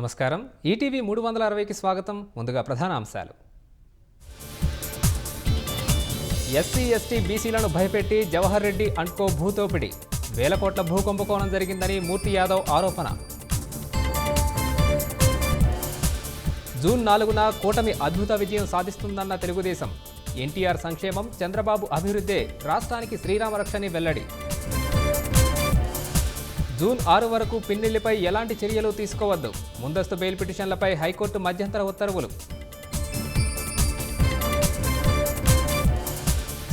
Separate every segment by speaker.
Speaker 1: నమస్కారం. ఈటీవీ 360కి స్వాగతం. ముందుగా ప్రధాన అంశాలు. ఎస్సీ ఎస్టీ బీసీలను భయపెట్టి జవహర్ రెడ్డి అండ్కో భూతోపిడి, వేల కోట్ల భూ కుంభకోణం జరిగిందని మూర్తి యాదవ్ ఆరోపణ. జూన్ 4న కూటమి అద్భుత విజయం సాధిస్తుందన్న తెలుగుదేశం. ఎన్టీఆర్ సంక్షేమం, చంద్రబాబు అభివృద్ధే రాష్ట్రానికి శ్రీరామరక్షని వెల్లడి. జూన్ 6 వరకు పిన్నెల్లిపై ఎలాంటి చర్యలు తీసుకోవద్దు, ముందస్తు బెయిల్ పిటిషన్లపై హైకోర్టు మధ్యంతర ఉత్తర్వులు.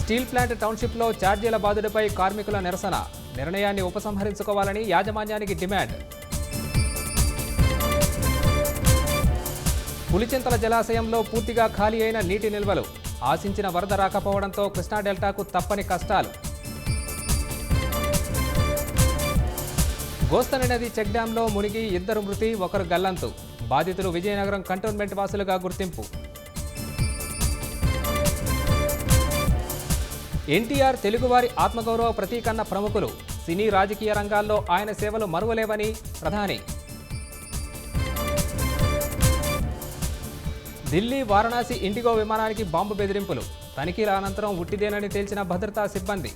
Speaker 1: స్టీల్ ప్లాంట్ టౌన్షిప్లో ఛార్జీల బాధుడిపై కార్మికుల నిరసన, నిర్ణయాన్ని ఉపసంహరించుకోవాలని యాజమాన్యానికి డిమాండ్. పులిచింతల జలాశయంలో పూర్తిగా ఖాళీ అయిన నీటి నిల్వలు, ఆశించిన వరద రాకపోవడంతో కృష్ణా డెల్టాకు తప్పని కష్టాలు. గోస్తని నది చెక్ డ్యాంలో మునిగి 2 మృతి, 1 గల్లంతు. బాధితులు విజయనగరం కంటోన్మెంట్ వాసులుగా గుర్తింపు. ఎన్టీఆర్ తెలుగువారి ఆత్మగౌరవ ప్రతీకన్న ప్రముఖులు, సినీ రాజకీయ రంగాల్లో ఆయన సేవలు మరువలేవని ప్రధాని. ఢిల్లీ వారణాసి ఇండిగో విమానానికి బాంబు బెదిరింపులు, తనిఖీల అనంతరం ఉట్టిదేనని తేల్చిన భద్రతా సిబ్బంది.